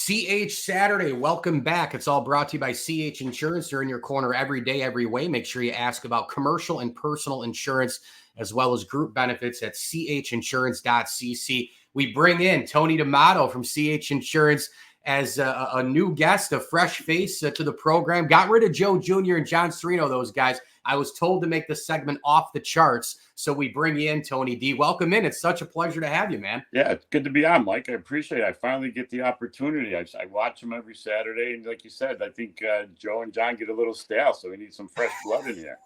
CH Saturday, welcome back. It's all brought to you by CH Insurance. They're in your corner every day, every way. Make sure you ask about commercial and personal insurance, as well as group benefits at chinsurance.cc. We bring in Tony D'Amato from CH Insurance as a new guest, a fresh face to the program. Got rid of Joe Jr. and John Serino, those guys. I was told to make this segment off the charts, so we bring you in, Tony D. Welcome in. It's such a pleasure to have you, man. Yeah, it's good to be on, Mike. I appreciate it. I finally get the opportunity. I watch them every Saturday, and like you said, I think Joe and John get a little stale, so we need some fresh blood in here.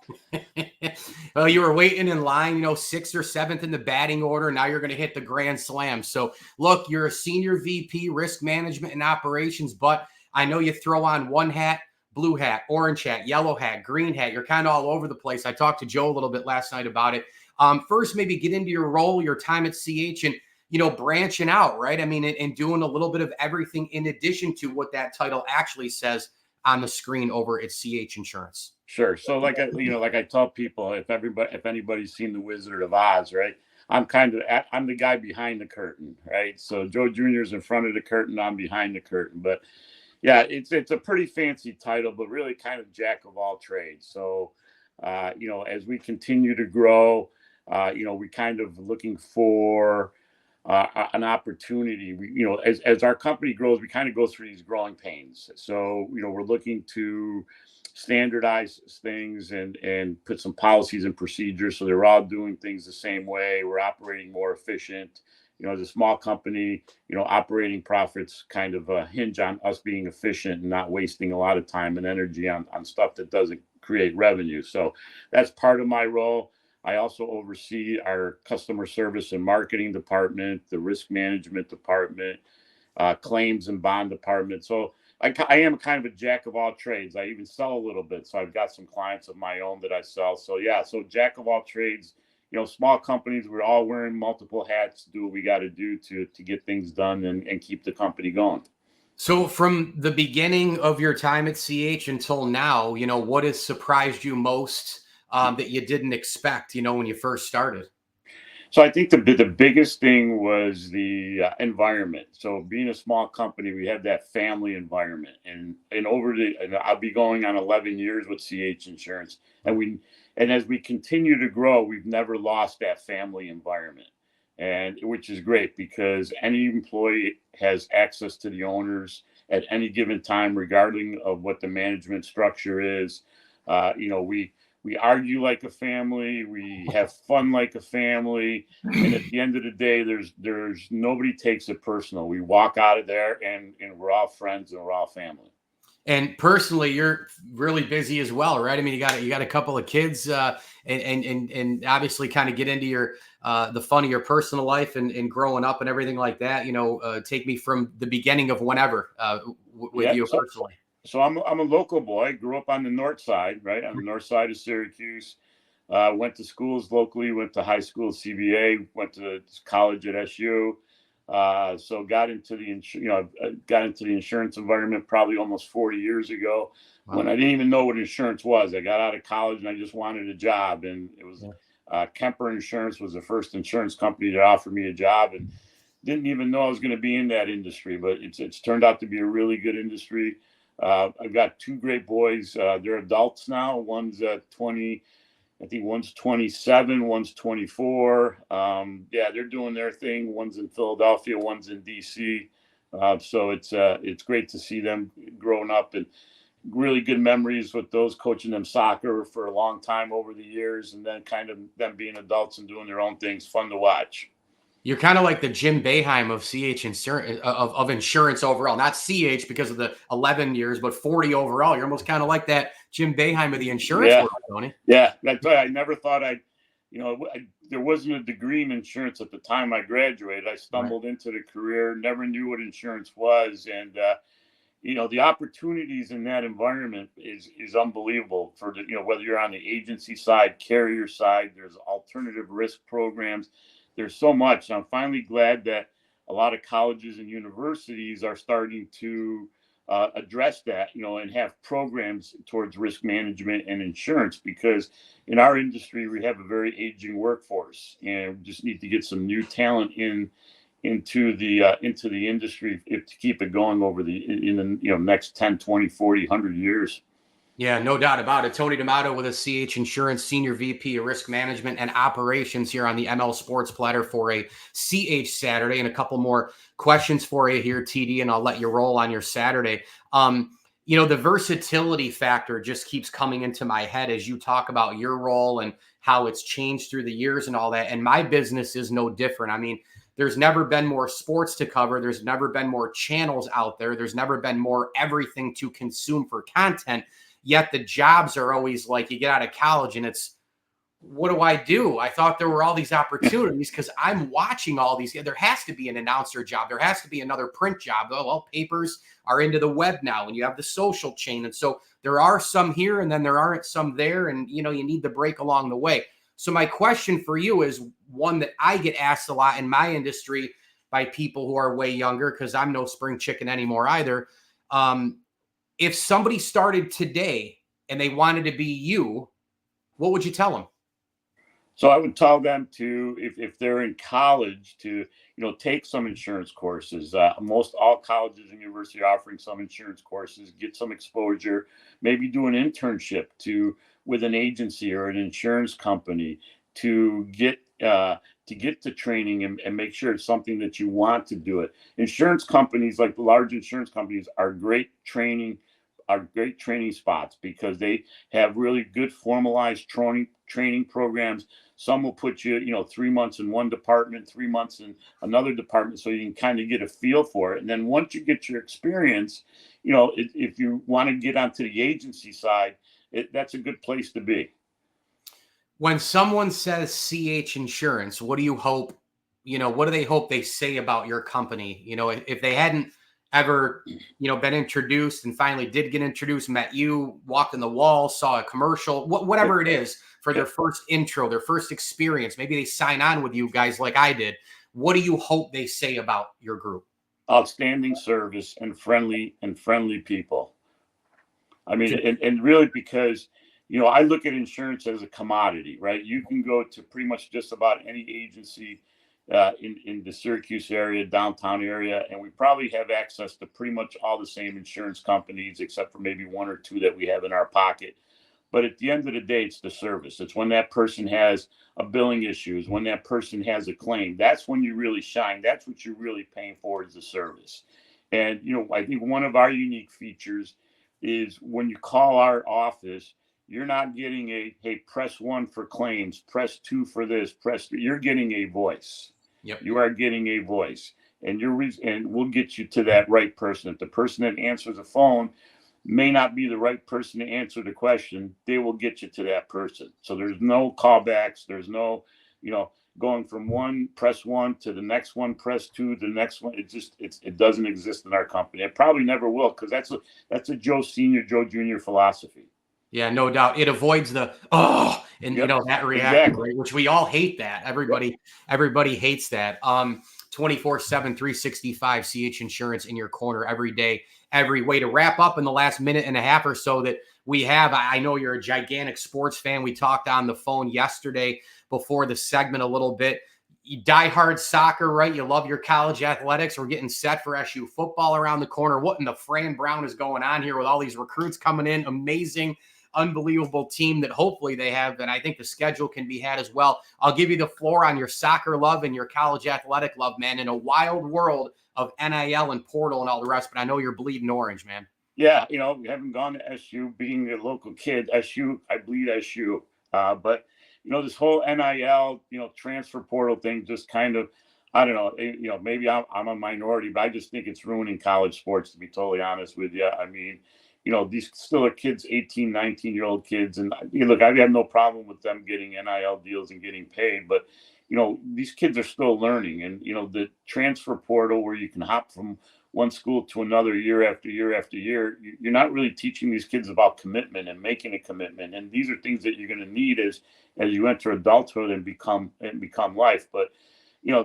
Well, you were waiting in line, 6th or 7th in the batting order. Now you're going to hit the grand slam. So, look, you're a senior VP, risk management and operations, but I know you throw on one hat, blue hat, orange hat, yellow hat, green hat. You're kind of all over the place. I talked to Joe a little bit last night about it. First, maybe get into your role, your time at CH, and, branching out, right? I mean, and doing a little bit of everything in addition to what that title actually says on the screen over at CH Insurance. Sure. So like I tell people, if anybody's seen The Wizard of Oz, right? I'm the guy behind the curtain, right? So Joe Jr. is in front of the curtain, I'm behind the curtain. But yeah, it's a pretty fancy title, but really kind of jack of all trades. So, as we continue to grow, we kind of looking for an opportunity. As our company grows, we kind of go through these growing pains. So, we're looking to standardize things and put some policies and procedures so they're all doing things the same way. We're operating more efficient. As a small company, operating profits kind of hinge on us being efficient and not wasting a lot of time and energy on stuff that doesn't create revenue. So that's part of my role. I also oversee our customer service and marketing department, the risk management department, claims and bond department. So I am kind of a jack of all trades. I even sell a little bit. So I've got some clients of my own that I sell. So yeah, so jack of all trades. Small companies, we're all wearing multiple hats to do what we got to do to get things done and keep the company going. So from the beginning of your time at CH until now, what has surprised you most that you didn't expect, when you first started? So I think the biggest thing was the environment. So being a small company, we have that family environment, and I'll be going on 11 years with CH Insurance, and as we continue to grow, we've never lost that family environment, and which is great because any employee has access to the owners at any given time, regarding of what the management structure is. We argue like a family. We have fun like a family. And at the end of the day, there's nobody takes it personal. We walk out of there and we're all friends and we're all family. And personally, you're really busy as well, right? I mean, you got a couple of kids, and obviously kind of get into your the fun of your personal life and growing up and everything like that. Take me from the beginning of whenever with you personally. So I'm a local boy. Grew up on the north side, right on the north side of Syracuse. Went to schools locally. Went to high school, CBA. Went to college at SU. So got into the insurance environment probably almost 40 years ago. Wow. When I didn't even know what insurance was. I got out of college and I just wanted a job, and it was Kemper Insurance was the first insurance company that offered me a job, and didn't even know I was going to be in that industry. But it's turned out to be a really good industry. I've got two great boys. They're adults now. One's 20. I think one's 27, one's 24. They're doing their thing. One's in Philadelphia, one's in DC. So it's great to see them growing up, and really good memories with those, coaching them soccer for a long time over the years, and then kind of them being adults and doing their own things. Fun to watch. You're kind of like the Jim Boeheim of CH Insurance, of insurance overall, not CH because of the 11 years, but 40 overall. You're almost kind of like that Jim Boeheim of the insurance world, Tony. Yeah, that's right. I never thought there wasn't a degree in insurance at the time I graduated. I stumbled into the career, never knew what insurance was. And, the opportunities in that environment is unbelievable for whether you're on the agency side, carrier side, there's alternative risk programs. There's so much. I'm finally glad that a lot of colleges and universities are starting to address that, and have programs towards risk management and insurance, because in our industry, we have a very aging workforce, and we just need to get some new talent into the industry if to keep it going over the in the next 10, 20, 40, 100 years. Yeah, no doubt about it. Tony D'Amato with a CH Insurance Senior VP of Risk Management and Operations here on the ML Sports Platter for a CH Saturday, and a couple more questions for you here, TD, and I'll let you roll on your Saturday. The versatility factor just keeps coming into my head as you talk about your role and how it's changed through the years and all that. And my business is no different. I mean, there's never been more sports to cover. There's never been more channels out there. There's never been more everything to consume for content. Yet the jobs are always like, you get out of college and it's, what do I do? I thought there were all these opportunities because I'm watching all these. There has to be an announcer job. There has to be another print job. Oh, well, papers are into the web now and you have the social chain. And so there are some here and then there aren't some there. And, you need the break along the way. So my question for you is one that I get asked a lot in my industry by people who are way younger, because I'm no spring chicken anymore either. If somebody started today and they wanted to be you, what would you tell them? So I would tell them to, if they're in college, to take some insurance courses. Most all colleges and universities are offering some insurance courses. Get some exposure. Maybe do an internship with an agency or an insurance company to get the training and make sure it's something that you want to do it. Insurance companies, like the large insurance companies, are great training spots because they have really good formalized training programs. Some will put you, 3 months in one department, 3 months in another department, so you can kind of get a feel for it. And then once you get your experience, if you want to get onto the agency side, that's a good place to be. When someone says CH Insurance, what do you hope, what do they hope they say about your company? If they hadn't ever, been introduced and finally did get introduced, met you, walked in the wall, saw a commercial, whatever it is for their first intro, their first experience, maybe they sign on with you guys like I did. What do you hope they say about your group? Outstanding service and friendly people. I mean, and really, because, I look at insurance as a commodity, right? You can go to pretty much just about any agency in the Syracuse area, downtown area, and we probably have access to pretty much all the same insurance companies, except for maybe one or two that we have in our pocket. But at the end of the day, it's the service. It's when that person has a billing issues, when that person has a claim. That's when you really shine. That's what you're really paying for, is the service. And, I think one of our unique features is when you call our office, you're not getting hey, press 1 for claims, press 2 for this, press 3. You're getting a voice. Yep. You are getting a voice, and and we'll get you to that right person. If the person that answers the phone may not be the right person to answer the question, they will get you to that person. So there's no callbacks. There's no, going from one, press 1 to the next one, press 2 to the next one. It doesn't exist in our company. It probably never will, because that's a Joe Senior, Joe Junior philosophy. Yeah, no doubt. It avoids the and Yep, that reaction, exactly. right? Which we all hate that. Everybody hates that. 24/7, 365 CH Insurance in your corner every day, every way. To wrap up in the last minute and a half or so that we have, I know you're a gigantic sports fan. We talked on the phone yesterday before the segment a little bit. You die hard soccer, right? You love your college athletics. We're getting set for SU football around the corner. What in the Fran Brown is going on here with all these recruits coming in? Amazing, unbelievable team that hopefully they have, and I think the schedule can be had as well. I'll give you the floor on your soccer love and your college athletic love, man, in a wild world of NIL and portal and all the rest, but I know you're bleeding orange, man. Yeah, we haven't gone to SU, being a local kid. I bleed SU. But, this whole NIL, transfer portal thing just kind of, I don't know, maybe I'm a minority, but I just think it's ruining college sports, to be totally honest with you. I mean, these still are kids, 18, 19-year-old kids. And look, I have no problem with them getting NIL deals and getting paid, but, these kids are still learning. And, the transfer portal where you can hop from one school to another year after year after year, you're not really teaching these kids about commitment and making a commitment. And these are things that you're going to need as you enter adulthood and become life. But,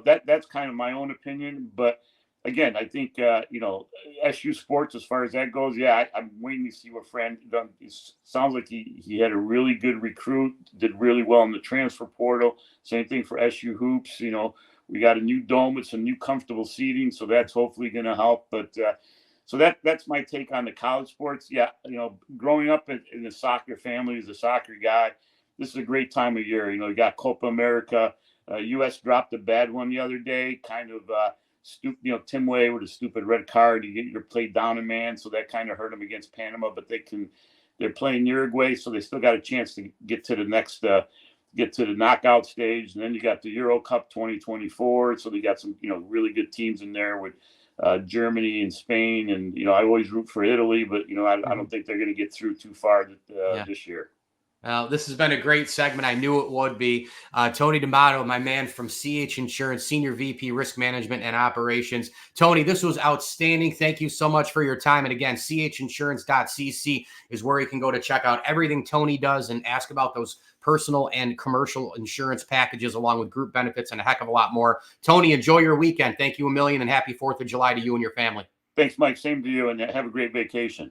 that's kind of my own opinion. But again, I think, SU sports, as far as that goes, yeah, I'm waiting to see what Fran done. It sounds like he had a really good recruit, did really well in the transfer portal. Same thing for SU hoops, We got a new dome with some new comfortable seating, so that's hopefully going to help. But so that's my take on the college sports. Yeah, growing up in a soccer family as a soccer guy, this is a great time of year. You got Copa America. U.S. dropped a bad one the other day, kind of Tim Way with a stupid red card. You're played down a man, so that kind of hurt them against Panama. But they're playing Uruguay, so they still got a chance to get to the next get to the knockout stage. And then you got the Euro Cup 2024, so they got some really good teams in there with Germany and Spain, and I always root for Italy, but I don't think they're going to get through too far this year. This has been a great segment. I knew it would be. Tony D'Amato, my man from CH Insurance, Senior VP, Risk Management and Operations. Tony, this was outstanding. Thank you so much for your time. And again, chinsurance.cc is where you can go to check out everything Tony does and ask about those personal and commercial insurance packages, along with group benefits and a heck of a lot more. Tony, enjoy your weekend. Thank you a million, and happy 4th of July to you and your family. Thanks, Mike. Same to you, and have a great vacation.